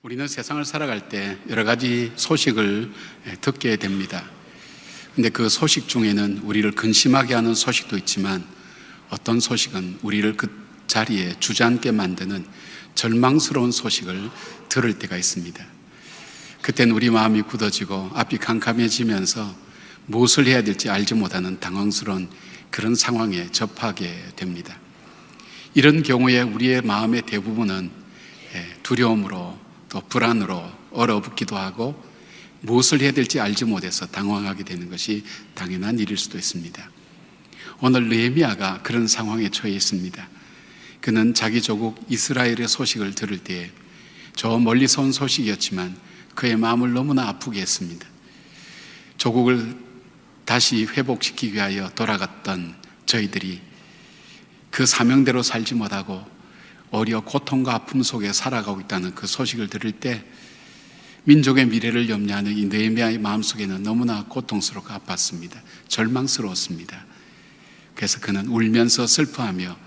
우리는 세상을 살아갈 때 여러 가지 소식을 듣게 됩니다. 근데 그 소식 중에는 우리를 근심하게 하는 소식도 있지만 어떤 소식은 우리를 그 자리에 주저앉게 만드는 절망스러운 소식을 들을 때가 있습니다. 그때는 우리 마음이 굳어지고 앞이 캄캄해지면서 무엇을 해야 될지 알지 못하는 당황스러운 그런 상황에 접하게 됩니다. 이런 경우에 우리의 마음의 대부분은 두려움으로 또 불안으로 얼어붙기도 하고 무엇을 해야 될지 알지 못해서 당황하게 되는 것이 당연한 일일 수도 있습니다. 오늘 느헤미야가 그런 상황에 처해 있습니다. 그는 자기 조국 이스라엘의 소식을 들을 때에 저 멀리서 온 소식이었지만 그의 마음을 너무나 아프게 했습니다. 조국을 다시 회복시키기 위하여 돌아갔던 저희들이 그 사명대로 살지 못하고 오히려 고통과 아픔 속에 살아가고 있다는 그 소식을 들을 때 민족의 미래를 염려하는 이 느헤미야의 마음속에는 너무나 고통스럽고 아팠습니다. 절망스러웠습니다. 그래서 그는 울면서 슬퍼하며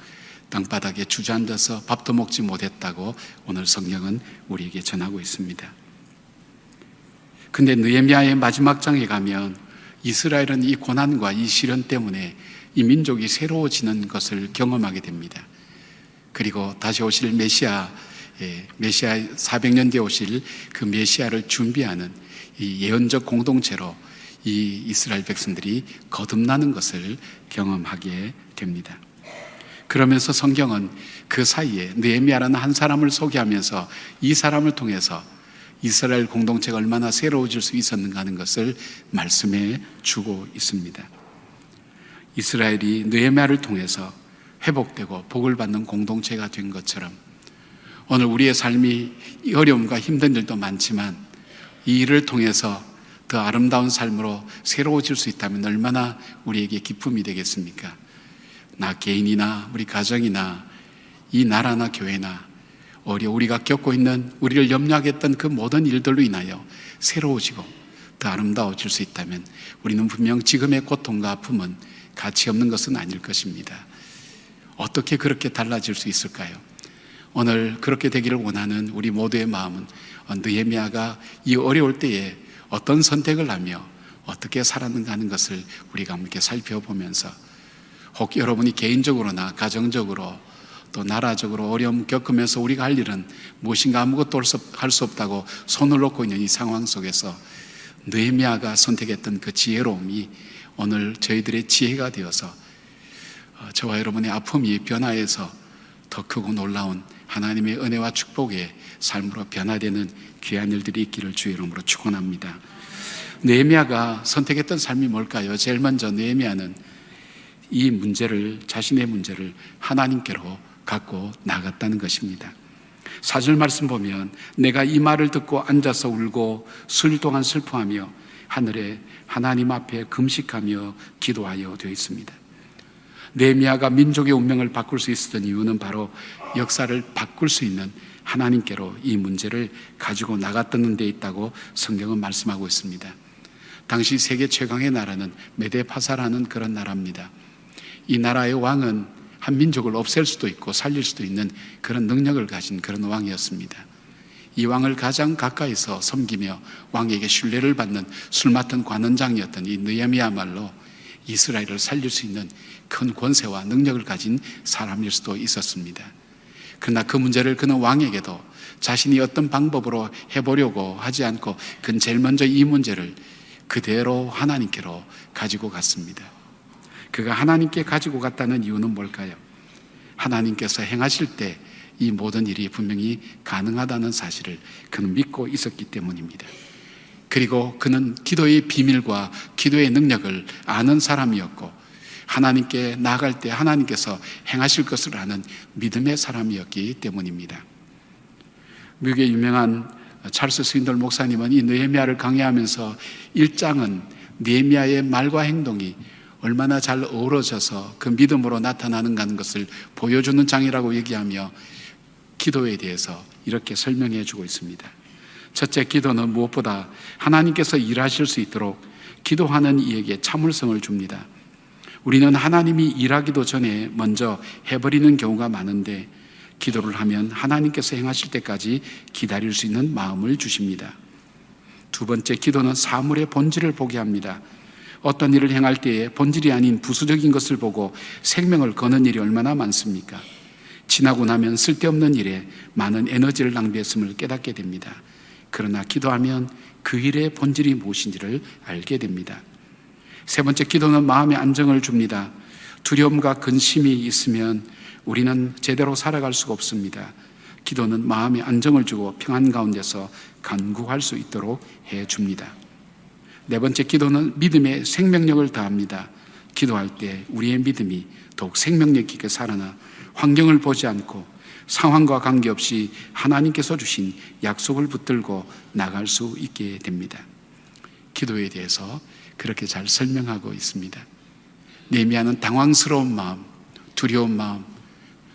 땅바닥에 주저앉아서 밥도 먹지 못했다고 오늘 성경은 우리에게 전하고 있습니다. 근데 느헤미야의 마지막 장에 가면 이스라엘은 이 고난과 이 시련 때문에 이 민족이 새로워지는 것을 경험하게 됩니다. 그리고 다시 오실 메시아 400년 뒤에 오실 그 메시아를 준비하는 이 예언적 공동체로 이 이스라엘 백성들이 거듭나는 것을 경험하게 됩니다. 그러면서 성경은 그 사이에 느헤미야라는 한 사람을 소개하면서 이 사람을 통해서 이스라엘 공동체가 얼마나 새로워질 수 있었는가 하는 것을 말씀해 주고 있습니다. 이스라엘이 느헤미야를 통해서 회복되고 복을 받는 공동체가 된 것처럼 오늘 우리의 삶이 어려움과 힘든 일도 많지만 이 일을 통해서 더 아름다운 삶으로 새로워질 수 있다면 얼마나 우리에게 기쁨이 되겠습니까? 나 개인이나 우리 가정이나 이 나라나 교회나 우리가 겪고 있는 우리를 염려하게 했던 그 모든 일들로 인하여 새로워지고 더 아름다워질 수 있다면 우리는 분명 지금의 고통과 아픔은 가치 없는 것은 아닐 것입니다. 어떻게 그렇게 달라질 수 있을까요? 오늘 그렇게 되기를 원하는 우리 모두의 마음은 느헤미야가 이 어려울 때에 어떤 선택을 하며 어떻게 살았는가 하는 것을 우리가 함께 살펴보면서 혹 여러분이 개인적으로나 가정적으로 또 나라적으로 어려움 겪으면서 우리가 할 일은 무엇인가 아무것도 할 수 없다고 손을 놓고 있는 이 상황 속에서 느헤미야가 선택했던 그 지혜로움이 오늘 저희들의 지혜가 되어서 저와 여러분의 아픔이 변화해서 더 크고 놀라운 하나님의 은혜와 축복의 삶으로 변화되는 귀한 일들이 있기를 주의 이름으로 축원합니다. 느헤미야가 선택했던 삶이 뭘까요? 제일 먼저 느헤미야는 이 문제를, 자신의 문제를 하나님께로 갖고 나갔다는 것입니다. 4절 말씀 보면 내가 이 말을 듣고 앉아서 울고 수일 동안 슬퍼하며 하늘에 하나님 앞에 금식하며 기도하여 되어 있습니다. 느헤미야가 민족의 운명을 바꿀 수 있었던 이유는 바로 역사를 바꿀 수 있는 하나님께로 이 문제를 가지고 나갔던 데 있다고 성경은 말씀하고 있습니다. 당시 세계 최강의 나라는 메데파사라는 그런 나라입니다. 이 나라의 왕은 한 민족을 없앨 수도 있고 살릴 수도 있는 그런 능력을 가진 그런 왕이었습니다. 이 왕을 가장 가까이서 섬기며 왕에게 신뢰를 받는 술 맡은 관원장이었던 이 느헤미야야말로 이스라엘을 살릴 수 있는 큰 권세와 능력을 가진 사람일 수도 있었습니다. 그러나 그 문제를 그는 왕에게도 자신이 어떤 방법으로 해보려고 하지 않고 그는 제일 먼저 이 문제를 그대로 하나님께로 가지고 갔습니다. 그가 하나님께 가지고 갔다는 이유는 뭘까요? 하나님께서 행하실 때 이 모든 일이 분명히 가능하다는 사실을 그는 믿고 있었기 때문입니다. 그리고 그는 기도의 비밀과 기도의 능력을 아는 사람이었고 하나님께 나아갈 때 하나님께서 행하실 것을 아는 믿음의 사람이었기 때문입니다. 미국의 유명한 찰스 스윈돌 목사님은 이 느헤미야를 강의하면서 1장은 느헤미야의 말과 행동이 얼마나 잘 어우러져서 그 믿음으로 나타나는가 하는 것을 보여주는 장이라고 얘기하며 기도에 대해서 이렇게 설명해 주고 있습니다. 첫째, 기도는 무엇보다 하나님께서 일하실 수 있도록 기도하는 이에게 참을성을 줍니다. 우리는 하나님이 일하기도 전에 먼저 해버리는 경우가 많은데 기도를 하면 하나님께서 행하실 때까지 기다릴 수 있는 마음을 주십니다. 두 번째, 기도는 사물의 본질을 보게 합니다. 어떤 일을 행할 때에 본질이 아닌 부수적인 것을 보고 생명을 거는 일이 얼마나 많습니까? 지나고 나면 쓸데없는 일에 많은 에너지를 낭비했음을 깨닫게 됩니다. 그러나 기도하면 그 일의 본질이 무엇인지를 알게 됩니다. 세 번째, 기도는 마음의 안정을 줍니다. 두려움과 근심이 있으면 우리는 제대로 살아갈 수가 없습니다. 기도는 마음의 안정을 주고 평안 가운데서 간구할 수 있도록 해줍니다. 네 번째, 기도는 믿음의 생명력을 더합니다. 기도할 때 우리의 믿음이 더욱 생명력 있게 살아나 환경을 보지 않고 상황과 관계없이 하나님께서 주신 약속을 붙들고 나갈 수 있게 됩니다. 기도에 대해서 그렇게 잘 설명하고 있습니다. 느헤미야는 당황스러운 마음, 두려운 마음,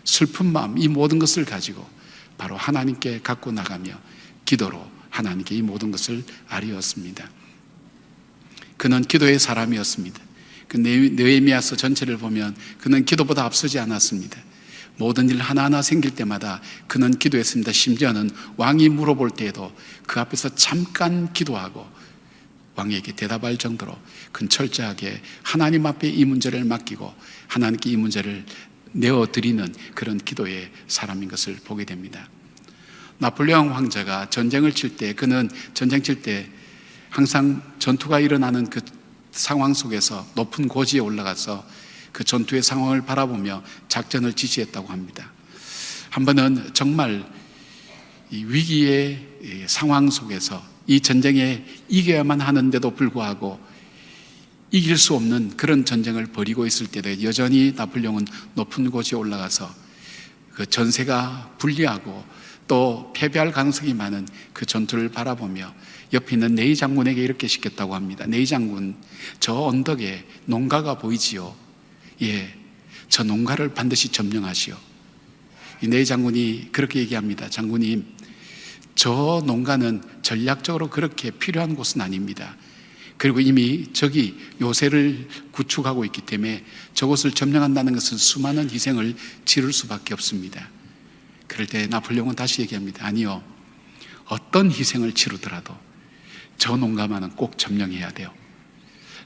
슬픈 마음, 이 모든 것을 가지고 바로 하나님께 갖고 나가며 기도로 하나님께 이 모든 것을 아뢰었습니다. 그는 기도의 사람이었습니다. 그 느헤미야서 전체를 보면 그는 기도보다 앞서지 않았습니다. 모든 일 하나하나 생길 때마다 그는 기도했습니다. 심지어는 왕이 물어볼 때에도 그 앞에서 잠깐 기도하고 왕에게 대답할 정도로 그는 철저하게 하나님 앞에 이 문제를 맡기고 하나님께 이 문제를 내어드리는 그런 기도의 사람인 것을 보게 됩니다. 나폴레옹 황제가 전쟁을 칠 때, 그는 전쟁 칠 때 항상 전투가 일어나는 그 상황 속에서 높은 고지에 올라가서 그 전투의 상황을 바라보며 작전을 지시했다고 합니다. 한 번은 정말 이 위기의 상황 속에서 이 전쟁에 이겨야만 하는데도 불구하고 이길 수 없는 그런 전쟁을 벌이고 있을 때도 여전히 나폴레옹은 높은 곳에 올라가서 그 전세가 불리하고 또 패배할 가능성이 많은 그 전투를 바라보며 옆에 있는 네이 장군에게 이렇게 시켰다고 합니다. 네이 장군, 저 언덕에 농가가 보이지요? 예, 저 농가를 반드시 점령하시오. 이 네이 장군이 그렇게 얘기합니다. 장군님, 저 농가는 전략적으로 그렇게 필요한 곳은 아닙니다. 그리고 이미 저기 요새를 구축하고 있기 때문에 저곳을 점령한다는 것은 수많은 희생을 치를 수밖에 없습니다. 그럴 때 나폴레옹은 다시 얘기합니다. 아니요, 어떤 희생을 치르더라도 저 농가만은 꼭 점령해야 돼요.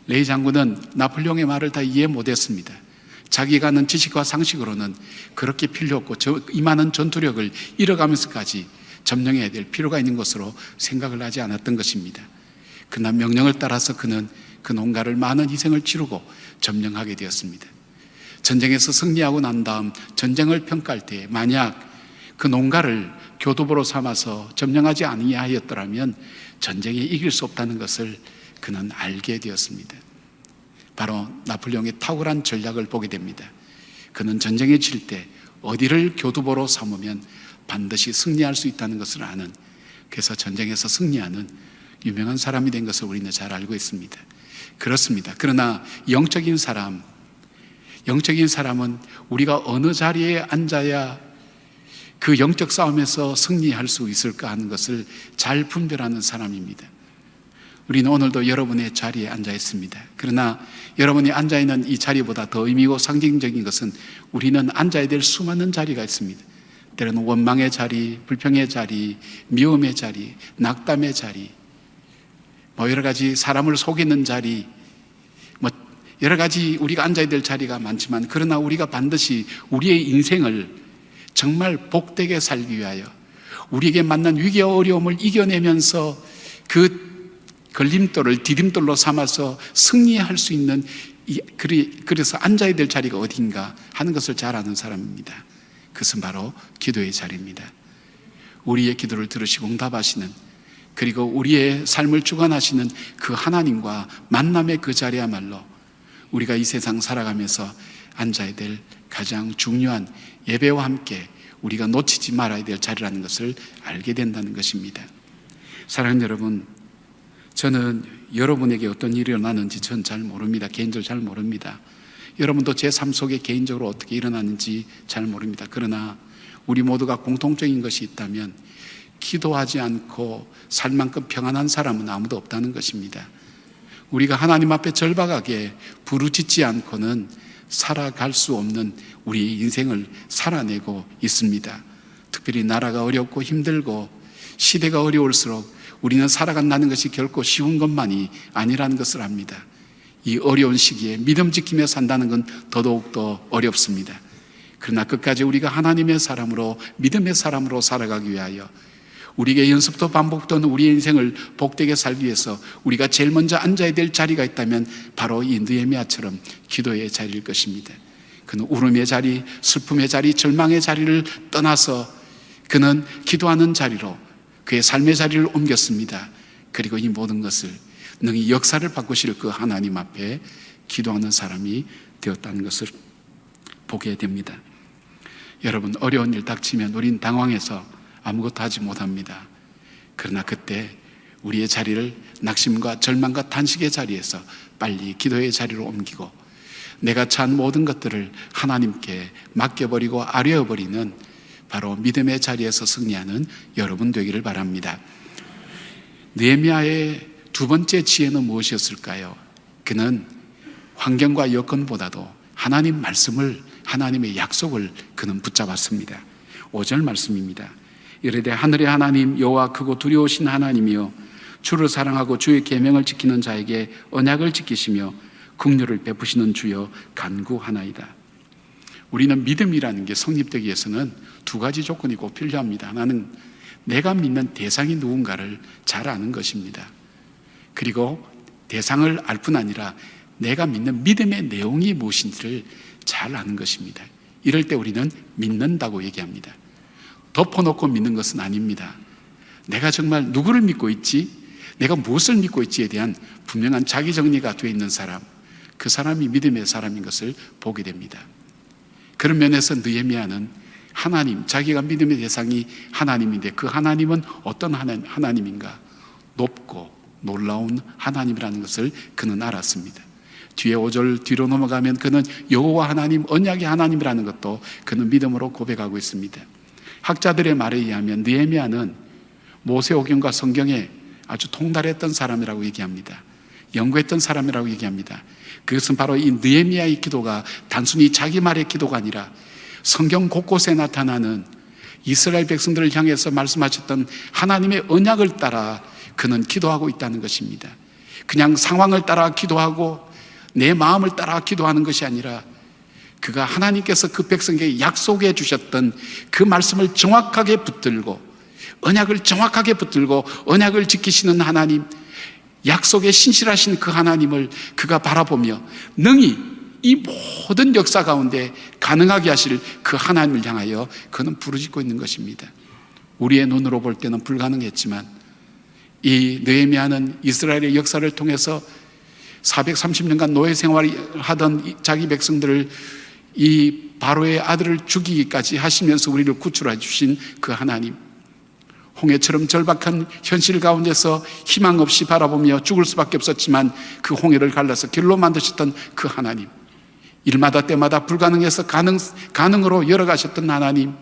레이 장군은 나폴레옹의 말을 다 이해 못했습니다. 자기가 아는 지식과 상식으로는 그렇게 필요 없고 이 많은 전투력을 잃어가면서까지 점령해야 될 필요가 있는 것으로 생각을 하지 않았던 것입니다. 그러나 명령을 따라서 그는 그 농가를 많은 희생을 치르고 점령하게 되었습니다. 전쟁에서 승리하고 난 다음 전쟁을 평가할 때 만약 그 농가를 교두보로 삼아서 점령하지 아니하였더라면 전쟁에 이길 수 없다는 것을 그는 알게 되었습니다. 바로 나폴레옹의 탁월한 전략을 보게 됩니다. 그는 전쟁에 칠 때 어디를 교두보로 삼으면 반드시 승리할 수 있다는 것을 아는, 그래서 전쟁에서 승리하는 유명한 사람이 된 것을 우리는 잘 알고 있습니다. 그렇습니다. 그러나 영적인 사람은 우리가 어느 자리에 앉아야 그 영적 싸움에서 승리할 수 있을까 하는 것을 잘 분별하는 사람입니다. 우리는 오늘도 여러분의 자리에 앉아 있습니다. 그러나 여러분이 앉아 있는 이 자리보다 더 의미고 상징적인 것은 우리는 앉아야 될 수많은 자리가 있습니다. 때로는 원망의 자리, 불평의 자리, 미움의 자리, 낙담의 자리, 여러 가지 사람을 속이는 자리, 여러 가지 우리가 앉아야 될 자리가 많지만, 그러나 우리가 반드시 우리의 인생을 정말 복되게 살기 위하여 우리에게 만난 위기와 어려움을 이겨내면서 그 걸림돌을 디딤돌로 삼아서 승리할 수 있는, 그래서 앉아야 될 자리가 어딘가 하는 것을 잘 아는 사람입니다. 그것은 바로 기도의 자리입니다. 우리의 기도를 들으시고 응답하시는, 그리고 우리의 삶을 주관하시는 그 하나님과 만남의 그 자리야말로 우리가 이 세상 살아가면서 앉아야 될 가장 중요한, 예배와 함께 우리가 놓치지 말아야 될 자리라는 것을 알게 된다는 것입니다. 사랑하는 여러분, 저는 여러분에게 어떤 일이 일어나는지 전 잘 모릅니다. 개인적으로 잘 모릅니다. 여러분도 제 삶 속에 개인적으로 어떻게 일어나는지 잘 모릅니다. 그러나 우리 모두가 공통적인 것이 있다면 기도하지 않고 살 만큼 평안한 사람은 아무도 없다는 것입니다. 우리가 하나님 앞에 절박하게 부르짖지 않고는 살아갈 수 없는 우리 인생을 살아내고 있습니다. 특별히 나라가 어렵고 힘들고 시대가 어려울수록 우리는 살아간다는 것이 결코 쉬운 것만이 아니라는 것을 압니다. 이 어려운 시기에 믿음 지키며 산다는 건 더더욱더 어렵습니다. 그러나 끝까지 우리가 하나님의 사람으로, 믿음의 사람으로 살아가기 위하여, 우리에게 연습도 반복도 없는 우리의 인생을 복되게 살기 위해서 우리가 제일 먼저 앉아야 될 자리가 있다면 바로 이 느헤미야처럼 기도의 자리일 것입니다. 그는 울음의 자리, 슬픔의 자리, 절망의 자리를 떠나서 그는 기도하는 자리로 그의 삶의 자리를 옮겼습니다. 그리고 이 모든 것을 능히 역사를 바꾸실 그 하나님 앞에 기도하는 사람이 되었다는 것을 보게 됩니다. 여러분, 어려운 일 닥치면 우린 당황해서 아무것도 하지 못합니다. 그러나 그때 우리의 자리를 낙심과 절망과 탄식의 자리에서 빨리 기도의 자리로 옮기고 내가 처한 모든 것들을 하나님께 맡겨버리고 아뢰어버리는 바로 믿음의 자리에서 승리하는 여러분 되기를 바랍니다. 느헤미야의 두 번째 지혜는 무엇이었을까요? 그는 환경과 여건보다도 하나님 말씀을, 하나님의 약속을 그는 붙잡았습니다. 5절 말씀입니다. 이르되 하늘의 하나님 여호와 크고 두려우신 하나님이여, 주를 사랑하고 주의 계명을 지키는 자에게 언약을 지키시며 긍휼을 베푸시는 주여 간구하나이다. 우리는 믿음이라는 게 성립되기 위해서는 두 가지 조건이 꼭 필요합니다. 하나는 내가 믿는 대상이 누군가를 잘 아는 것입니다. 그리고 대상을 알 뿐 아니라 내가 믿는 믿음의 내용이 무엇인지를 잘 아는 것입니다. 이럴 때 우리는 믿는다고 얘기합니다. 덮어놓고 믿는 것은 아닙니다. 내가 정말 누구를 믿고 있지? 내가 무엇을 믿고 있지에 대한 분명한 자기 정리가 되어 있는 사람, 그 사람이 믿음의 사람인 것을 보게 됩니다. 그런 면에서 느헤미야는 하나님, 자기가 믿음의 대상이 하나님인데 그 하나님은 어떤 하나님인가? 높고 놀라운 하나님이라는 것을 그는 알았습니다. 뒤에 5절 뒤로 넘어가면 그는 여호와 하나님, 언약의 하나님이라는 것도 그는 믿음으로 고백하고 있습니다. 학자들의 말에 의하면 느헤미야는 모세오경과 성경에 아주 통달했던 사람이라고 얘기합니다. 연구했던 사람이라고 얘기합니다. 그것은 바로 이 느헤미야의 기도가 단순히 자기 말의 기도가 아니라 성경 곳곳에 나타나는 이스라엘 백성들을 향해서 말씀하셨던 하나님의 언약을 따라 그는 기도하고 있다는 것입니다. 그냥 상황을 따라 기도하고 내 마음을 따라 기도하는 것이 아니라 그가 하나님께서 그 백성에게 약속해 주셨던 그 말씀을 정확하게 붙들고 언약을 정확하게 붙들고 언약을 지키시는 하나님, 약속에 신실하신 그 하나님을 그가 바라보며 능히 이 모든 역사 가운데 가능하게 하실 그 하나님을 향하여 그는 부르짖고 있는 것입니다. 우리의 눈으로 볼 때는 불가능했지만 이 느헤미야는 이스라엘의 역사를 통해서 430년간 노예 생활을 하던 자기 백성들을 이 바로의 아들을 죽이기까지 하시면서 우리를 구출해 주신 그 하나님, 홍해처럼 절박한 현실 가운데서 희망 없이 바라보며 죽을 수밖에 없었지만 그 홍해를 갈라서 길로 만드셨던 그 하나님, 일마다 때마다 불가능해서 가능으로 열어가셨던 하나님,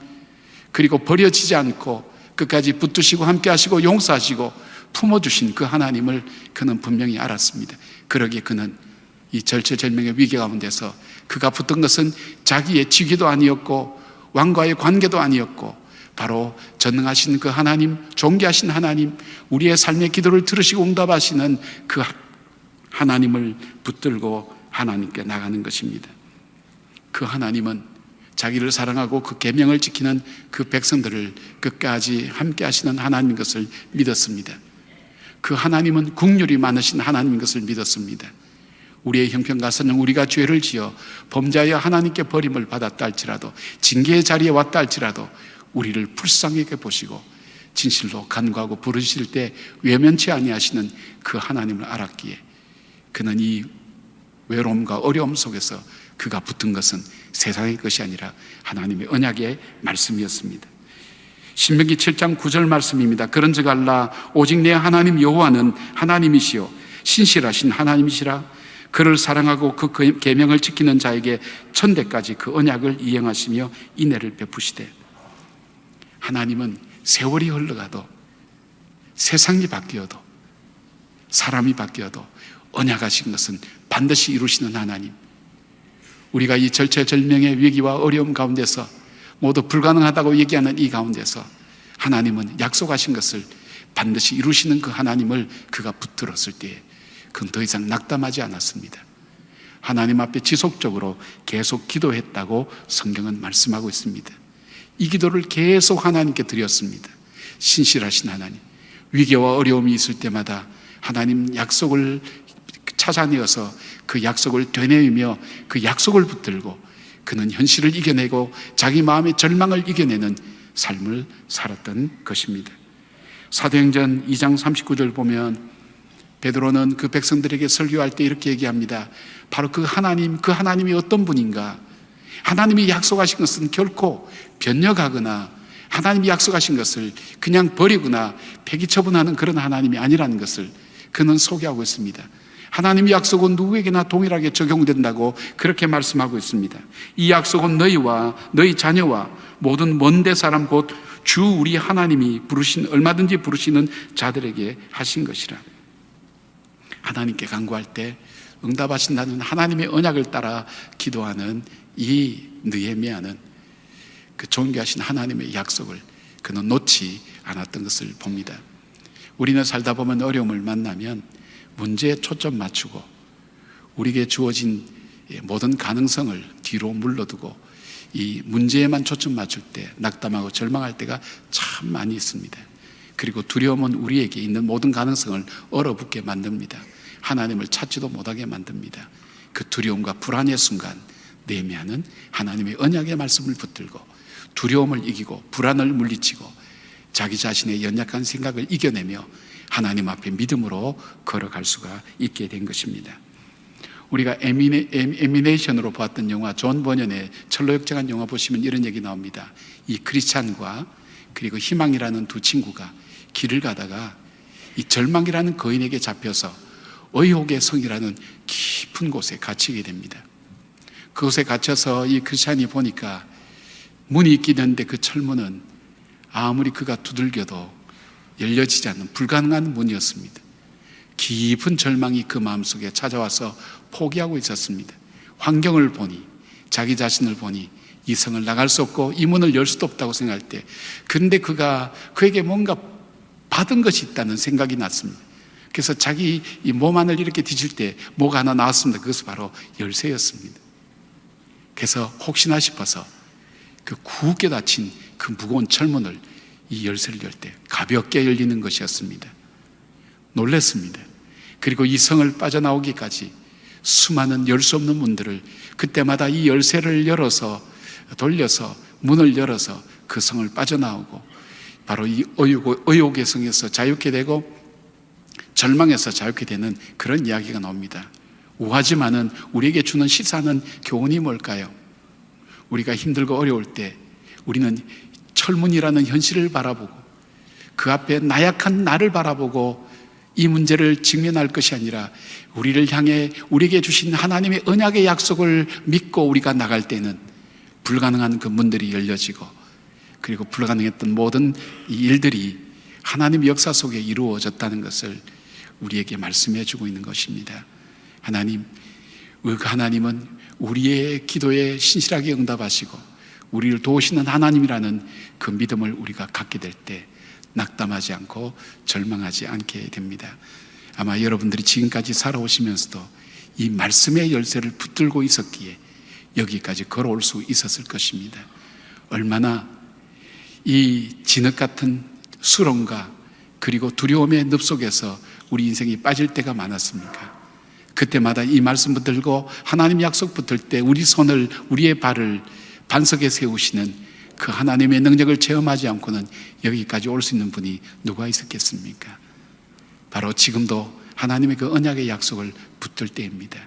그리고 버려지지 않고 끝까지 붙드시고 함께 하시고 용서하시고 품어주신 그 하나님을 그는 분명히 알았습니다. 그러기에 그는 이 절체절명의 위기 가운데서 그가 붙든 것은 자기의 직위도 아니었고 왕과의 관계도 아니었고 바로 전능하신 그 하나님, 존귀하신 하나님, 우리의 삶의 기도를 들으시고 응답하시는 그 하나님을 붙들고 하나님께 나가는 것입니다. 그 하나님은 자기를 사랑하고 그 계명을 지키는 그 백성들을 끝까지 함께 하시는 하나님인 것을 믿었습니다. 그 하나님은 긍휼이 많으신 하나님인 것을 믿었습니다. 우리의 형편가서는 우리가 죄를 지어 범죄하여 하나님께 버림을 받았다 할지라도, 징계의 자리에 왔다 할지라도 우리를 불쌍하게 보시고 진실로 간구하고 부르실 때 외면치 아니하시는 그 하나님을 알았기에 그는 이 외로움과 어려움 속에서 그가 붙은 것은 세상의 것이 아니라 하나님의 언약의 말씀이었습니다. 신명기 7장 9절 말씀입니다. 그런즉 알라, 오직 내 하나님 여호와는 하나님이시요 신실하신 하나님이시라. 그를 사랑하고 그 계명을 지키는 자에게 천대까지 그 언약을 이행하시며 인애를 베푸시되. 하나님은 세월이 흘러가도, 세상이 바뀌어도, 사람이 바뀌어도 언약하신 것은 반드시 이루시는 하나님. 우리가 이 절체절명의 위기와 어려움 가운데서 모두 불가능하다고 얘기하는 이 가운데서 하나님은 약속하신 것을 반드시 이루시는 그 하나님을 그가 붙들었을 때에 그건 더 이상 낙담하지 않았습니다. 하나님 앞에 지속적으로 계속 기도했다고 성경은 말씀하고 있습니다. 이 기도를 계속 하나님께 드렸습니다. 신실하신 하나님, 위기와 어려움이 있을 때마다 하나님 약속을 찾아내어서 그 약속을 되뇌이며 그 약속을 붙들고 그는 현실을 이겨내고 자기 마음의 절망을 이겨내는 삶을 살았던 것입니다. 사도행전 2장 39절 보면 베드로는 그 백성들에게 설교할 때 이렇게 얘기합니다. 바로 그 하나님이 어떤 분인가? 하나님이 약속하신 것은 결코 변력하거나 하나님이 약속하신 것을 그냥 버리거나 폐기처분하는 그런 하나님이 아니라는 것을 그는 소개하고 있습니다. 하나님의 약속은 누구에게나 동일하게 적용된다고 그렇게 말씀하고 있습니다. 이 약속은 너희와 너희 자녀와 모든 먼데 사람 곧 주 우리 하나님이 얼마든지 부르시는 자들에게 하신 것이라. 하나님께 간구할 때 응답하신다는 하나님의 언약을 따라 기도하는 이 느헤미야는 그 존귀하신 하나님의 약속을 그는 놓지 않았던 것을 봅니다. 우리는 살다 보면 어려움을 만나면 문제에 초점 맞추고 우리에게 주어진 모든 가능성을 뒤로 물러두고 이 문제에만 초점 맞출 때 낙담하고 절망할 때가 참 많이 있습니다. 그리고 두려움은 우리에게 있는 모든 가능성을 얼어붙게 만듭니다. 하나님을 찾지도 못하게 만듭니다. 그 두려움과 불안의 순간 느헤미야는 하나님의 언약의 말씀을 붙들고 두려움을 이기고 불안을 물리치고 자기 자신의 연약한 생각을 이겨내며 하나님 앞에 믿음으로 걸어갈 수가 있게 된 것입니다. 우리가 애니메이션으로 보았던 영화 존 버년의 철로역정한 영화 보시면 이런 얘기 나옵니다. 이 크리스찬과 그리고 희망이라는 두 친구가 길을 가다가 이 절망이라는 거인에게 잡혀서 의혹의 성이라는 깊은 곳에 갇히게 됩니다. 그곳에 갇혀서 이 크리스찬이 보니까 문이 있긴 한데 그 철문은 아무리 그가 두들겨도 열려지지 않는 불가능한 문이었습니다. 깊은 절망이 그 마음속에 찾아와서 포기하고 있었습니다. 환경을 보니 자기 자신을 보니 이 성을 나갈 수 없고 이 문을 열 수도 없다고 생각할 때 그런데 그에게 뭔가 받은 것이 있다는 생각이 났습니다. 그래서 자기 이 몸 안을 이렇게 뒤질 때 뭐가 하나 나왔습니다. 그것은 바로 열쇠였습니다. 그래서 혹시나 싶어서 그 굳게 닫힌 그 무거운 철문을 이 열쇠를 열 때 가볍게 열리는 것이었습니다. 놀랐습니다. 그리고 이 성을 빠져나오기까지 수많은 열 수 없는 문들을 그때마다 이 열쇠를 열어서 돌려서 문을 열어서 그 성을 빠져나오고 바로 이 의욕의 성에서 자유케 되고 절망에서 자유케 되는 그런 이야기가 나옵니다. 우하지만은 우리에게 주는 시사하는 교훈이 뭘까요? 우리가 힘들고 어려울 때 우리는 철문이라는 현실을 바라보고 그 앞에 나약한 나를 바라보고 이 문제를 직면할 것이 아니라 우리를 향해 우리에게 주신 하나님의 언약의 약속을 믿고 우리가 나갈 때는 불가능한 그 문들이 열려지고 그리고 불가능했던 모든 이 일들이 하나님의 역사 속에 이루어졌다는 것을 우리에게 말씀해 주고 있는 것입니다. 하나님은 우리의 기도에 신실하게 응답하시고 우리를 도우시는 하나님이라는 그 믿음을 우리가 갖게 될 때 낙담하지 않고 절망하지 않게 됩니다. 아마 여러분들이 지금까지 살아오시면서도 이 말씀의 열쇠를 붙들고 있었기에 여기까지 걸어올 수 있었을 것입니다. 얼마나 이 진흙 같은 수렁과 그리고 두려움의 늪 속에서 우리 인생이 빠질 때가 많았습니까? 그때마다 이 말씀 붙들고 하나님 약속 붙들 때 우리의 발을 반석에 세우시는 그 하나님의 능력을 체험하지 않고는 여기까지 올 수 있는 분이 누가 있었겠습니까? 바로 지금도 하나님의 그 언약의 약속을 붙들 때입니다.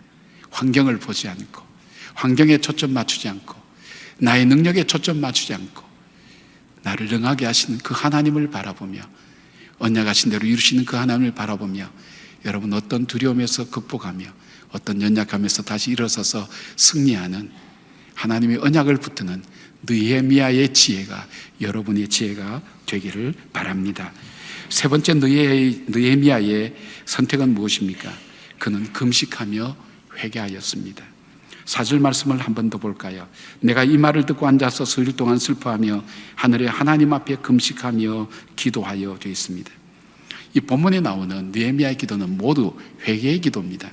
환경을 보지 않고 환경에 초점 맞추지 않고 나의 능력에 초점 맞추지 않고 나를 능하게 하시는 그 하나님을 바라보며 언약하신 대로 이루시는 그 하나님을 바라보며 여러분 어떤 두려움에서 극복하며 어떤 연약함에서 다시 일어서서 승리하는 하나님의 언약을 붙드는 느헤미야의 지혜가 여러분의 지혜가 되기를 바랍니다. 세 번째 느헤미야의 선택은 무엇입니까? 그는 금식하며 회개하였습니다. 4절 말씀을 한 번 더 볼까요? 내가 이 말을 듣고 앉아서 수일 동안 슬퍼하며 하늘의 하나님 앞에 금식하며 기도하여 되어 있습니다. 이 본문에 나오는 느헤미야의 기도는 모두 회개의 기도입니다.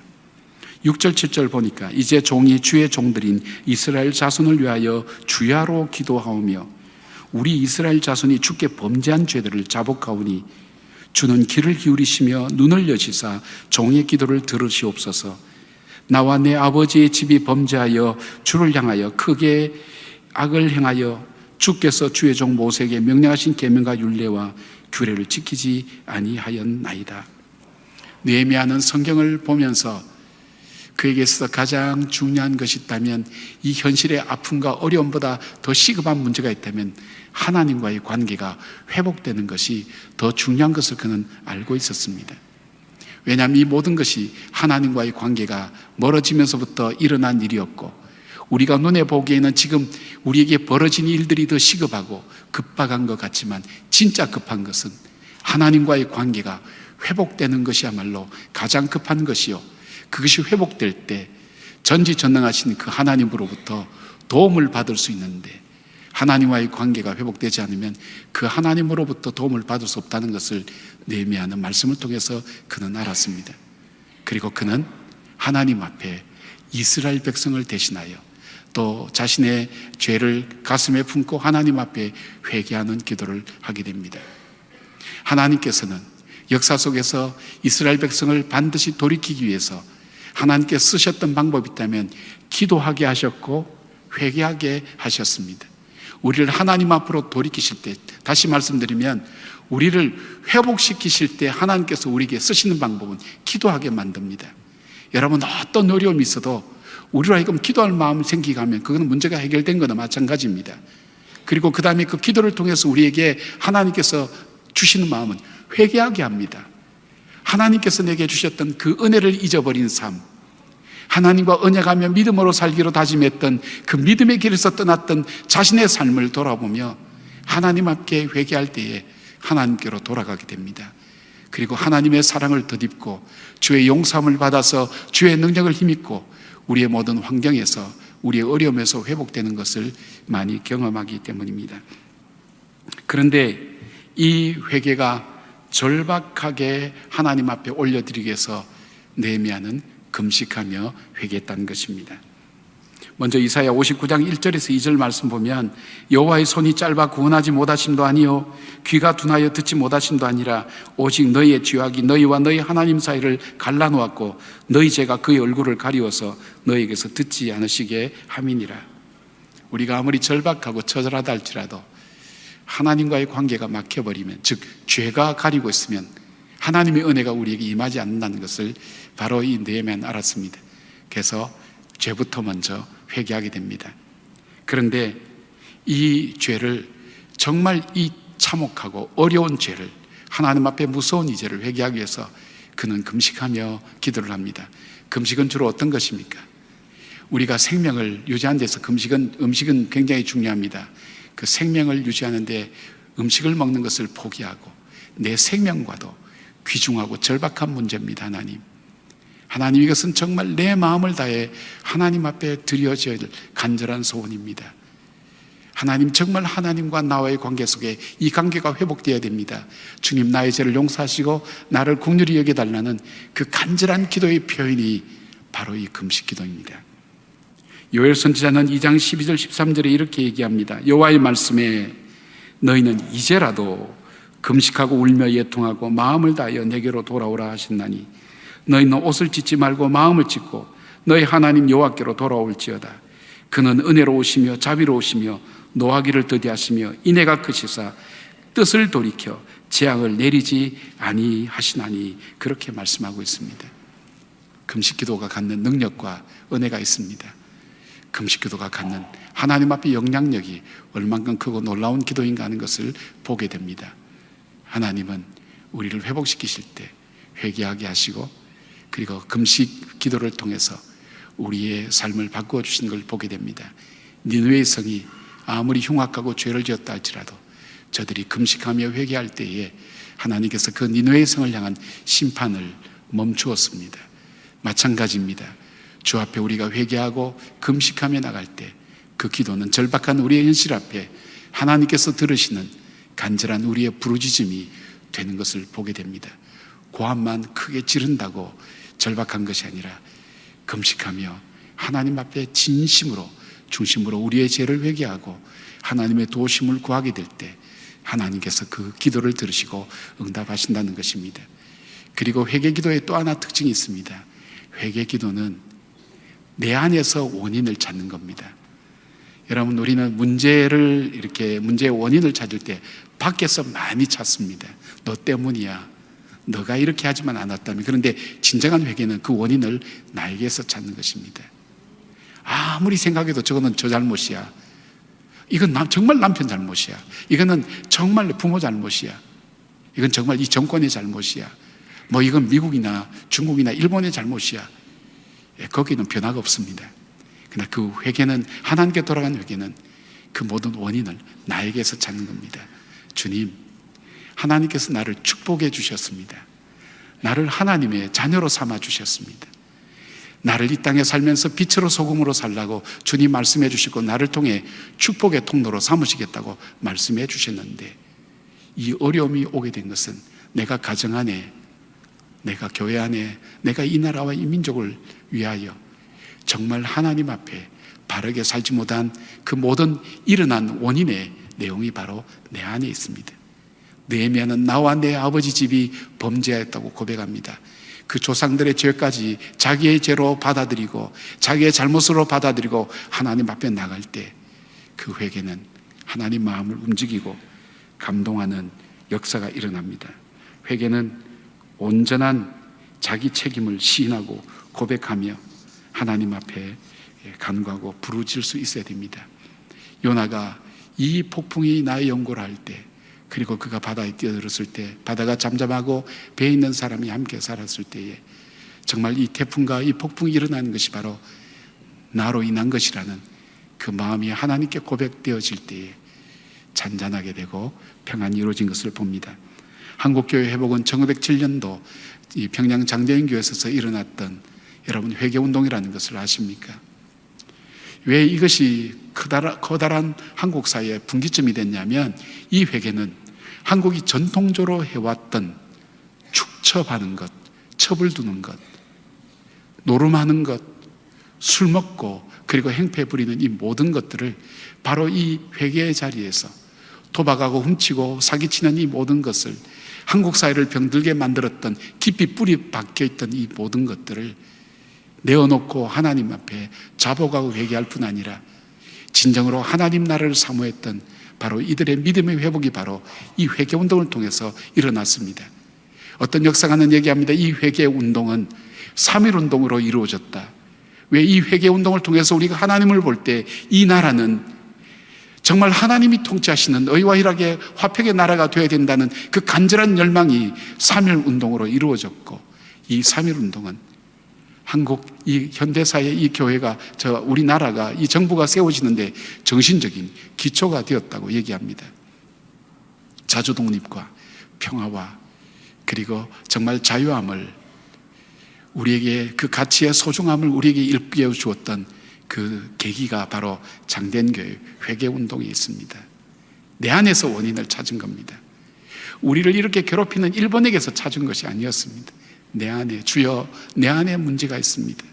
6절 7절 보니까 이제 종이 주의 종들인 이스라엘 자손을 위하여 주야로 기도하오며 우리 이스라엘 자손이 주께 범죄한 죄들을 자복하오니 주는 귀를 기울이시며 눈을 여시사 종의 기도를 들으시옵소서. 나와 내 아버지의 집이 범죄하여 주를 향하여 크게 악을 행하여 주께서 주의 종 모세에게 명령하신 계명과 율례와 규례를 지키지 아니하였나이다. 느헤미야는 성경을 보면서 그에게 있어서 가장 중요한 것이 있다면, 이 현실의 아픔과 어려움보다 더 시급한 문제가 있다면 하나님과의 관계가 회복되는 것이 더 중요한 것을 그는 알고 있었습니다. 왜냐하면 이 모든 것이 하나님과의 관계가 멀어지면서부터 일어난 일이었고, 우리가 눈에 보기에는 지금 우리에게 벌어진 일들이 더 시급하고 급박한 것 같지만 진짜 급한 것은 하나님과의 관계가 회복되는 것이야말로 가장 급한 것이요, 그것이 회복될 때 전지전능하신 그 하나님으로부터 도움을 받을 수 있는데, 하나님과의 관계가 회복되지 않으면 그 하나님으로부터 도움을 받을 수 없다는 것을 느헤미야는 말씀을 통해서 그는 알았습니다. 그리고 그는 하나님 앞에 이스라엘 백성을 대신하여 또 자신의 죄를 가슴에 품고 하나님 앞에 회개하는 기도를 하게 됩니다. 하나님께서는 역사 속에서 이스라엘 백성을 반드시 돌이키기 위해서 하나님께 쓰셨던 방법이 있다면 기도하게 하셨고 회개하게 하셨습니다. 우리를 하나님 앞으로 돌이키실 때, 다시 말씀드리면 우리를 회복시키실 때 하나님께서 우리에게 쓰시는 방법은 기도하게 만듭니다. 여러분, 어떤 어려움이 있어도 우리로 하여금 기도할 마음이 생기게 하면 그건 문제가 해결된 거나 마찬가지입니다. 그리고 그 다음에 그 기도를 통해서 우리에게 하나님께서 주시는 마음은 회개하게 합니다. 하나님께서 내게 주셨던 그 은혜를 잊어버린 삶, 하나님과 언약하며 믿음으로 살기로 다짐했던 그 믿음의 길에서 떠났던 자신의 삶을 돌아보며 하나님 앞에 회개할 때에 하나님께로 돌아가게 됩니다. 그리고 하나님의 사랑을 덧입고 주의 용서함을 받아서 주의 능력을 힘입고 우리의 모든 환경에서, 우리의 어려움에서 회복되는 것을 많이 경험하기 때문입니다. 그런데 이 회개가 절박하게 하나님 앞에 올려드리기 위해서 느헤미야는 금식하며 회개했다는 것입니다. 먼저 이사야 59장 1절에서 2절 말씀 보면 여호와의 손이 짧아 구원하지 못하심도 아니요 귀가 둔하여 듣지 못하심도 아니라 오직 너희의 죄악이 너희와 너희 하나님 사이를 갈라놓았고 너희 죄가 그의 얼굴을 가리워서 너희에게서 듣지 않으시게 함이니라. 우리가 아무리 절박하고 처절하다 할지라도 하나님과의 관계가 막혀버리면, 즉 죄가 가리고 있으면 하나님의 은혜가 우리에게 임하지 않는다는 것을 바로 이 느헤미야는 알았습니다. 그래서 죄부터 먼저 회개하게 됩니다. 그런데 이 죄를, 정말 이 참혹하고 어려운 죄를, 하나님 앞에 무서운 이 죄를 회개하기 위해서 그는 금식하며 기도를 합니다. 금식은 주로 어떤 것입니까? 우리가 생명을 유지하는 데서 음식은 굉장히 중요합니다. 그 생명을 유지하는데 음식을 먹는 것을 포기하고 내 생명과도 귀중하고 절박한 문제입니다. 하나님, 이것은 정말 내 마음을 다해 하나님 앞에 드려져야 할 간절한 소원입니다. 하나님, 정말 하나님과 나와의 관계 속에 이 관계가 회복되어야 됩니다. 주님, 나의 죄를 용서하시고 나를 긍휼히 여겨달라는 그 간절한 기도의 표현이 바로 이 금식 기도입니다. 요엘 선지자는 2장 12절 13절에 이렇게 얘기합니다. 여호와의 말씀에 너희는 이제라도 금식하고 울며 애통하고 마음을 다하여 내게로 돌아오라 하신다니 너희는 옷을 찢지 말고 마음을 찢고 너희 하나님 여호와께로 돌아올지어다. 그는 은혜로우시며 자비로우시며 노하기를 더디하시며 인애가 크시사 뜻을 돌이켜 재앙을 내리지 아니하시나니, 그렇게 말씀하고 있습니다. 금식 기도가 갖는 능력과 은혜가 있습니다. 금식 기도가 갖는 하나님 앞에 영향력이 얼만큼 크고 놀라운 기도인가 하는 것을 보게 됩니다. 하나님은 우리를 회복시키실 때 회개하게 하시고, 그리고 금식 기도를 통해서 우리의 삶을 바꾸어 주시는 걸 보게 됩니다. 니느웨의 성이 아무리 흉악하고 죄를 지었다 할지라도 저들이 금식하며 회개할 때에 하나님께서 그 니느웨의 성을 향한 심판을 멈추었습니다. 마찬가지입니다. 주 앞에 우리가 회개하고 금식하며 나갈 때 그 기도는 절박한 우리의 현실 앞에 하나님께서 들으시는 간절한 우리의 부르짖음이 되는 것을 보게 됩니다. 고함만 크게 지른다고 절박한 것이 아니라 금식하며 하나님 앞에 진심으로 중심으로 우리의 죄를 회개하고 하나님의 도우심을 구하게 될 때 하나님께서 그 기도를 들으시고 응답하신다는 것입니다. 그리고 회개 기도에 또 하나 특징이 있습니다. 회개 기도는 내 안에서 원인을 찾는 겁니다. 여러분, 우리는 문제의 원인을 찾을 때 밖에서 많이 찾습니다. 너 때문이야. 너가 이렇게 하지만 않았다면. 그런데 진정한 회개는 그 원인을 나에게서 찾는 것입니다. 아무리 생각해도 저거는 저 잘못이야. 이건 정말 남편 잘못이야. 이거는 정말 부모 잘못이야. 이건 정말 이 정권의 잘못이야. 뭐 이건 미국이나 중국이나 일본의 잘못이야. 거기는 변화가 없습니다. 그러나 그 회개는, 하나님께 돌아간 회개는 그 모든 원인을 나에게서 찾는 겁니다. 주님, 하나님께서 나를 축복해 주셨습니다. 나를 하나님의 자녀로 삼아 주셨습니다. 나를 이 땅에 살면서 빛으로 소금으로 살라고 주님 말씀해 주시고 나를 통해 축복의 통로로 삼으시겠다고 말씀해 주셨는데, 이 어려움이 오게 된 것은 내가 가정 안에, 내가 교회 안에, 내가 이 나라와 이 민족을 위하여 정말 하나님 앞에 바르게 살지 못한 그 모든 일어난 원인의 내용이 바로 내 안에 있습니다. 느헤미야는 나와 내 아버지 집이 범죄하였다고 고백합니다. 그 조상들의 죄까지 자기의 죄로 받아들이고 자기의 잘못으로 받아들이고 하나님 앞에 나갈 때 그 회개는 하나님 마음을 움직이고 감동하는 역사가 일어납니다. 회개는 온전한 자기 책임을 시인하고 고백하며 하나님 앞에 간구하고 부르짖을 수 있어야 됩니다. 요나가 이 폭풍이 나의 영고를 할 때, 그리고 그가 바다에 뛰어들었을 때, 바다가 잠잠하고 배에 있는 사람이 함께 살았을 때에 정말 이 태풍과 이 폭풍이 일어나는 것이 바로 나로 인한 것이라는 그 마음이 하나님께 고백되어질 때에 잔잔하게 되고 평안이 이루어진 것을 봅니다. 한국교회 회복은 1907년도 이 평양 장대인교회에서 일어났던 여러분 회개운동이라는 것을 아십니까? 왜 이것이 커다란 한국 사회의 분기점이 됐냐면, 이 회개는 한국이 전통적으로 해왔던 축첩하는 것, 첩을 두는 것, 노름하는 것, 술 먹고 그리고 행패 부리는 이 모든 것들을 바로 이 회개의 자리에서 도박하고 훔치고 사기치는 이 모든 것을, 한국 사회를 병들게 만들었던 깊이 뿌리 박혀있던 이 모든 것들을 내어놓고 하나님 앞에 자복하고 회개할 뿐 아니라 진정으로 하나님 나라를 사모했던 바로 이들의 믿음의 회복이 바로 이 회개운동을 통해서 일어났습니다. 어떤 역사가는 얘기합니다. 이 회개운동은 3.1운동으로 이루어졌다. 왜? 이 회개운동을 통해서 우리가 하나님을 볼 때 이 나라는 정말 하나님이 통치하시는 의와 희락의 화평의 나라가 되어야 된다는 그 간절한 열망이 3.1운동으로 이루어졌고, 이 3.1운동은 한국 이 현대사의 이 교회가, 우리나라가, 이 정부가 세워지는데 정신적인 기초가 되었다고 얘기합니다. 자주독립과 평화와 그리고 정말 자유함을, 우리에게 그 가치의 소중함을 우리에게 일깨워 주었던 그 계기가 바로 장대인교회 회개운동이 있습니다. 내 안에서 원인을 찾은 겁니다. 우리를 이렇게 괴롭히는 일본에게서 찾은 것이 아니었습니다. 내 안에, 주여 내 안에 문제가 있습니다.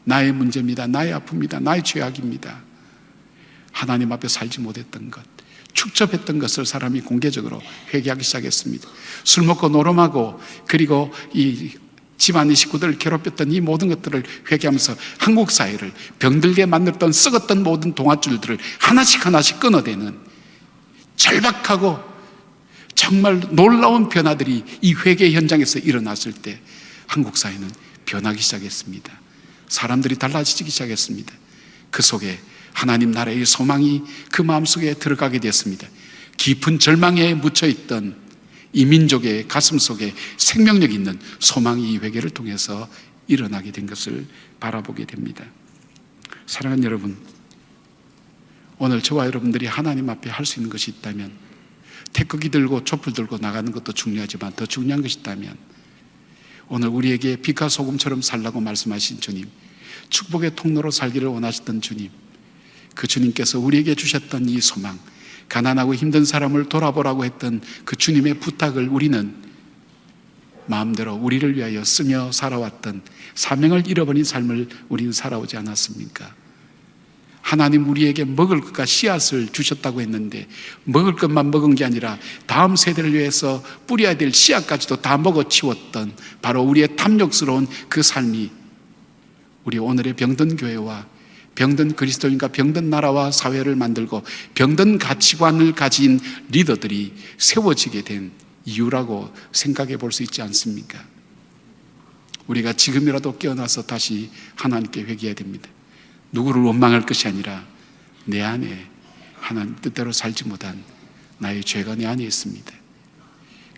나의 문제입니다. 나의 아픔입니다. 나의 죄악입니다. 하나님 앞에 살지 못했던 것, 축적했던 것을 사람이 공개적으로 회개하기 시작했습니다. 술 먹고 노름하고 그리고 이 집안의 식구들을 괴롭혔던 이 모든 것들을 회개하면서 한국 사회를 병들게 만들었던 썩었던 모든 동아줄들을 하나씩 끊어내는 절박하고 정말 놀라운 변화들이 이 회개 현장에서 일어났을 때 한국 사회는 변하기 시작했습니다. 사람들이 달라지기 시작했습니다. 그 속에 하나님 나라의 소망이 그 마음속에 들어가게 되었습니다. 깊은 절망에 묻혀있던 이 민족의 가슴 속에 생명력 있는 소망이 이 회개를 통해서 일어나게 된 것을 바라보게 됩니다. 사랑하는 여러분, 오늘 저와 여러분들이 하나님 앞에 할 수 있는 것이 있다면, 태극기 들고 촛불 들고 나가는 것도 중요하지만 더 중요한 것이 있다면, 오늘 우리에게 빛과 소금처럼 살라고 말씀하신 주님, 축복의 통로로 살기를 원하셨던 주님, 그 주님께서 우리에게 주셨던 이 소망, 가난하고 힘든 사람을 돌아보라고 했던 그 주님의 부탁을 우리는 마음대로 우리를 위하여 쓰며 살아왔던, 사명을 잃어버린 삶을 우리는 살아오지 않았습니까? 하나님 우리에게 먹을 것과 씨앗을 주셨다고 했는데, 먹을 것만 먹은 게 아니라 다음 세대를 위해서 뿌려야 될 씨앗까지도 다 먹어치웠던 바로 우리의 탐욕스러운 그 삶이 우리 오늘의 병든 교회와 병든 그리스도인과 병든 나라와 사회를 만들고 병든 가치관을 가진 리더들이 세워지게 된 이유라고 생각해 볼 수 있지 않습니까? 우리가 지금이라도 깨어나서 다시 하나님께 회개해야 됩니다. 누구를 원망할 것이 아니라 내 안에 하나님 뜻대로 살지 못한 나의 죄가 내 안에 있습니다.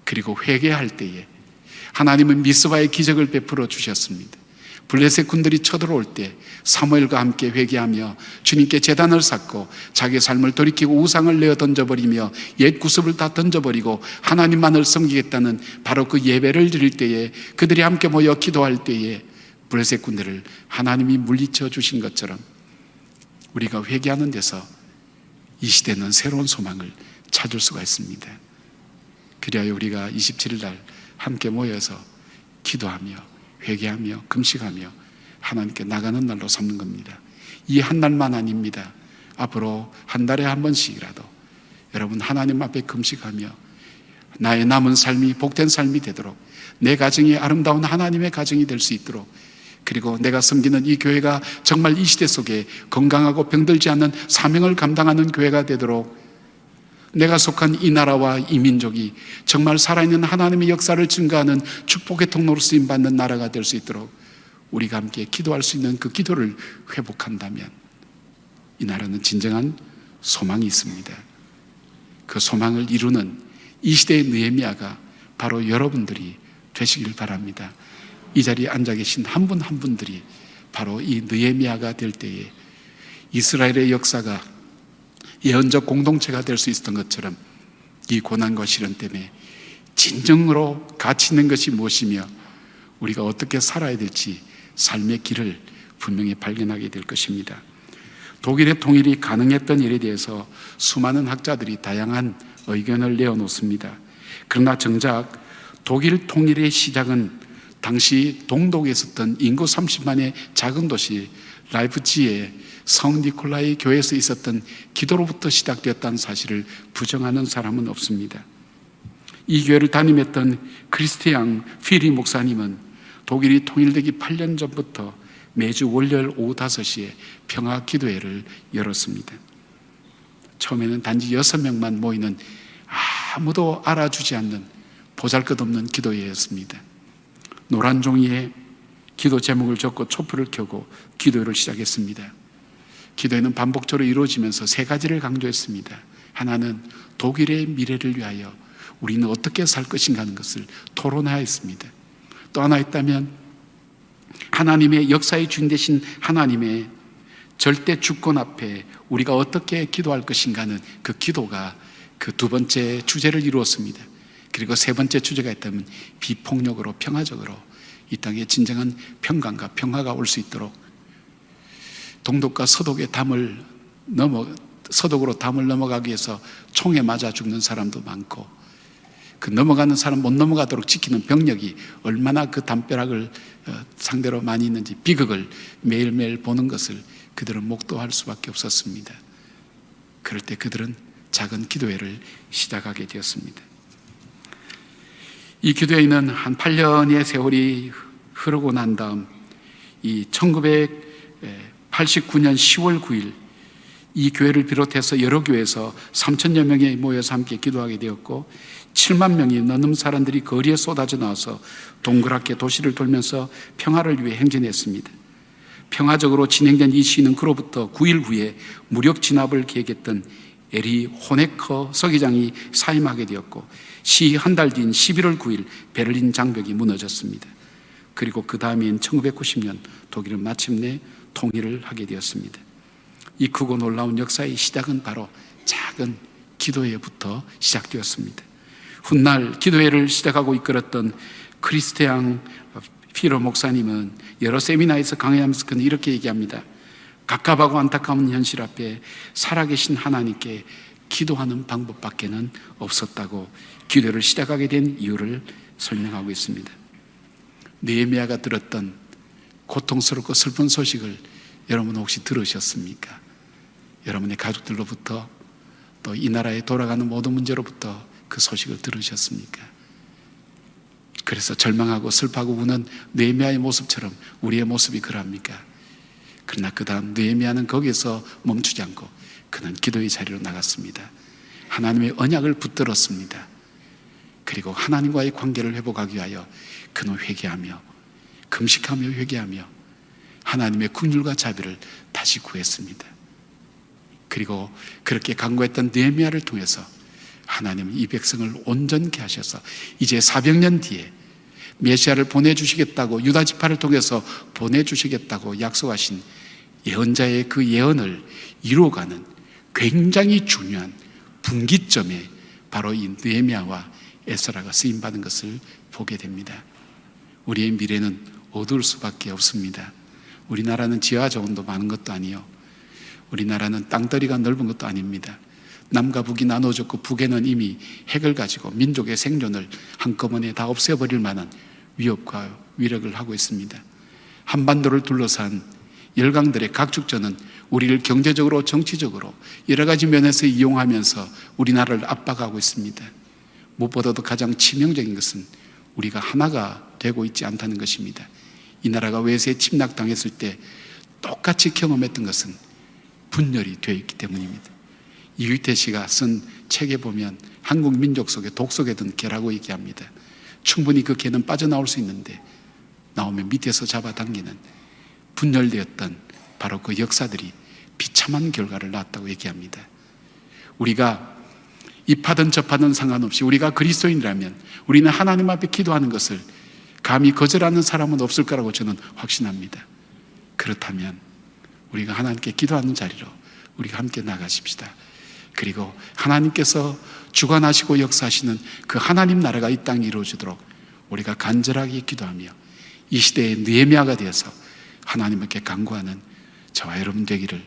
그리고 회개할 때에 하나님은 미스바의 기적을 베풀어 주셨습니다. 블레셋 군들이 쳐들어올 때 사무엘과 함께 회개하며 주님께 제단을 쌓고 자기의 삶을 돌이키고 우상을 내어 던져버리며 옛 구습을 다 던져버리고 하나님만을 섬기겠다는 바로 그 예배를 드릴 때에, 그들이 함께 모여 기도할 때에 블레셋 군대를 하나님이 물리쳐 주신 것처럼 우리가 회개하는 데서 이 시대는 새로운 소망을 찾을 수가 있습니다. 그리하여 우리가 27일 날 함께 모여서 기도하며 회개하며 금식하며 하나님께 나가는 날로 삼는 겁니다. 이 한 날만 아닙니다. 앞으로 한 달에 한 번씩이라도 여러분 하나님 앞에 금식하며 나의 남은 삶이 복된 삶이 되도록, 내 가정이 아름다운 하나님의 가정이 될 수 있도록, 그리고 내가 섬기는 이 교회가 정말 이 시대 속에 건강하고 병들지 않는 사명을 감당하는 교회가 되도록, 내가 속한 이 나라와 이 민족이 정말 살아있는 하나님의 역사를 증거하는 축복의 통로로 쓰임받는 나라가 될 수 있도록 우리가 함께 기도할 수 있는 그 기도를 회복한다면 이 나라는 진정한 소망이 있습니다. 그 소망을 이루는 이 시대의 느헤미야가 바로 여러분들이 되시길 바랍니다. 이 자리에 앉아 계신 한 분 한 분들이 바로 이 느헤미야가 될 때에 이스라엘의 역사가 예언적 공동체가 될 수 있었던 것처럼 이 고난과 시련 때문에 진정으로 가치 있는 것이 무엇이며 우리가 어떻게 살아야 될지 삶의 길을 분명히 발견하게 될 것입니다. 독일의 통일이 가능했던 일에 대해서 수많은 학자들이 다양한 의견을 내어놓습니다. 그러나 정작 독일 통일의 시작은 당시 동독에 있었던 인구 30만의 작은 도시 라이프치히의 성 니콜라이 교회에서 있었던 기도로부터 시작되었다는 사실을 부정하는 사람은 없습니다. 이 교회를 담임했던 크리스티앙 피리 목사님은 독일이 통일되기 8년 전부터 매주 월요일 오후 5시에 평화 기도회를 열었습니다. 처음에는 단지 6명만 모이는 아무도 알아주지 않는 보잘것없는 기도회였습니다. 노란 종이에 기도 제목을 적고 촛불을 켜고 기도회를 시작했습니다. 기도회는 반복적으로 이루어지면서 3가지를 강조했습니다. 하나는 독일의 미래를 위하여 우리는 어떻게 살 것인가 하는 것을 토론하였습니다. 또 하나 있다면 하나님의 역사의 주인 되신 하나님의 절대 주권 앞에 우리가 어떻게 기도할 것인가 하는 그 기도가 그 2번째 주제를 이루었습니다. 그리고 3번째 주제가 있다면 비폭력으로 평화적으로 이 땅에 진정한 평강과 평화가 올 수 있도록 동독과 서독의 서독으로 담을 넘어가기 위해서 총에 맞아 죽는 사람도 많고, 그 넘어가는 사람 못 넘어가도록 지키는 병력이 얼마나 그 담벼락을 상대로 많이 있는지 비극을 매일매일 보는 것을 그들은 목도할 수밖에 없었습니다. 그럴 때 그들은 작은 기도회를 시작하게 되었습니다. 이 기도회는 한 8년의 세월이 흐르고 난 다음 이 1989년 10월 9일 이 교회를 비롯해서 여러 교회에서 3천여 명이 모여서 함께 기도하게 되었고, 7만 명이 넘는 사람들이 거리에 쏟아져 나와서 동그랗게 도시를 돌면서 평화를 위해 행진했습니다. 평화적으로 진행된 이 시위는 그로부터 9일 후에 무력 진압을 계획했던 에리 호네커 서기장이 사임하게 되었고, 시위 한 달 뒤인 11월 9일 베를린 장벽이 무너졌습니다. 그리고 그 다음인 1990년 독일은 마침내 통일을 하게 되었습니다. 이 크고 놀라운 역사의 시작은 바로 작은 기도회부터 시작되었습니다. 훗날 기도회를 시작하고 이끌었던 크리스티앙 피로 목사님은 여러 세미나에서 강의하면서 그는 이렇게 얘기합니다. 갑갑하고 안타까운 현실 앞에 살아계신 하나님께 기도하는 방법밖에는 없었다고 기도를 시작하게 된 이유를 설명하고 있습니다. 느헤미야가 들었던 고통스럽고 슬픈 소식을 여러분 혹시 들으셨습니까? 여러분의 가족들로부터 또 이 나라에 돌아가는 모든 문제로부터 그 소식을 들으셨습니까? 그래서 절망하고 슬퍼하고 우는 느헤미야의 모습처럼 우리의 모습이 그럽니까? 그러나 그 다음 느헤미야는 거기에서 멈추지 않고 그는 기도의 자리로 나갔습니다. 하나님의 언약을 붙들었습니다. 그리고 하나님과의 관계를 회복하기 위하여 그는 회개하며 금식하며 회개하며 하나님의 긍휼과 자비를 다시 구했습니다. 그리고 그렇게 간구했던 느헤미야를 통해서 하나님은 이 백성을 온전케 하셔서 이제 400년 뒤에 메시아를 보내주시겠다고 유다 지파를 통해서 보내주시겠다고 약속하신 예언자의 그 예언을 이루어가는 굉장히 중요한 분기점에 바로 이 느헤미야와 에스라가 쓰임받은 것을 보게 됩니다. 우리의 미래는 어두울 수밖에 없습니다. 우리나라는 지하 자원도 많은 것도 아니요, 우리나라는 땅덩이가 넓은 것도 아닙니다. 남과 북이 나눠졌고 북에는 이미 핵을 가지고 민족의 생존을 한꺼번에 다 없애버릴 만한 위협과 위력을 하고 있습니다. 한반도를 둘러싼 열강들의 각축전은 우리를 경제적으로 정치적으로 여러 가지 면에서 이용하면서 우리나라를 압박하고 있습니다. 무엇보다도 가장 치명적인 것은 우리가 하나가 되고 있지 않다는 것입니다. 이 나라가 외세에 침략당했을 때 똑같이 경험했던 것은 분열이 되어 있기 때문입니다. 이휘태 씨가 쓴 책에 보면 한국 민족 속에 독 속에 든 개라고 얘기합니다. 충분히 그 개는 빠져나올 수 있는데 나오면 밑에서 잡아당기는 분열되었던 바로 그 역사들이 비참한 결과를 낳았다고 얘기합니다. 우리가 이파든 저파든 상관없이 우리가 그리스도인이라면 우리는 하나님 앞에 기도하는 것을 감히 거절하는 사람은 없을 거라고 저는 확신합니다. 그렇다면 우리가 하나님께 기도하는 자리로 우리가 함께 나가십시다. 그리고 하나님께서 주관하시고 역사하시는 그 하나님 나라가 이 땅에 이루어지도록 우리가 간절하게 기도하며 이 시대의 느헤미야가 되어서 하나님께 간구하는 저와 여러분 되기를,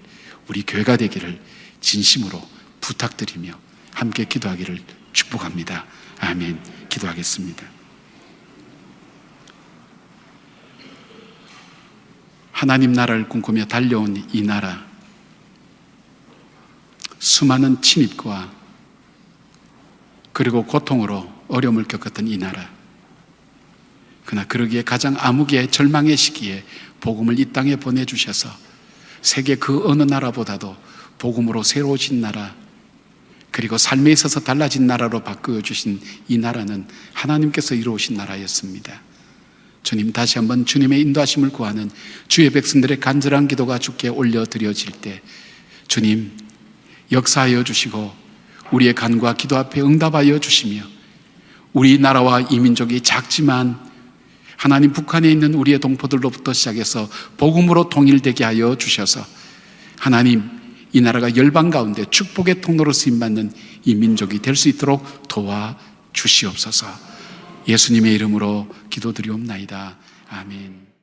우리 교회가 되기를 진심으로 부탁드리며 함께 기도하기를 축복합니다. 아멘. 기도하겠습니다. 하나님 나라를 꿈꾸며 달려온 이 나라, 수많은 침입과 그리고 고통으로 어려움을 겪었던 이 나라, 그러나 그러기에 가장 암흑의 절망의 시기에 복음을 이 땅에 보내주셔서 세계 그 어느 나라보다도 복음으로 새로워진 나라, 그리고 삶에 있어서 달라진 나라로 바꾸어주신 이 나라는 하나님께서 이루어오신 나라였습니다. 주님, 다시 한번 주님의 인도하심을 구하는 주의 백성들의 간절한 기도가 주께 올려드려질 때 주님 역사하여 주시고 우리의 간구와 기도 앞에 응답하여 주시며 우리나라와 이 민족이 작지만 하나님 북한에 있는 우리의 동포들로부터 시작해서 복음으로 통일되게 하여 주셔서 하나님 이 나라가 열방 가운데 축복의 통로로 쓰임받는 이 민족이 될 수 있도록 도와주시옵소서. 예수님의 이름으로 기도드리옵나이다. 아멘.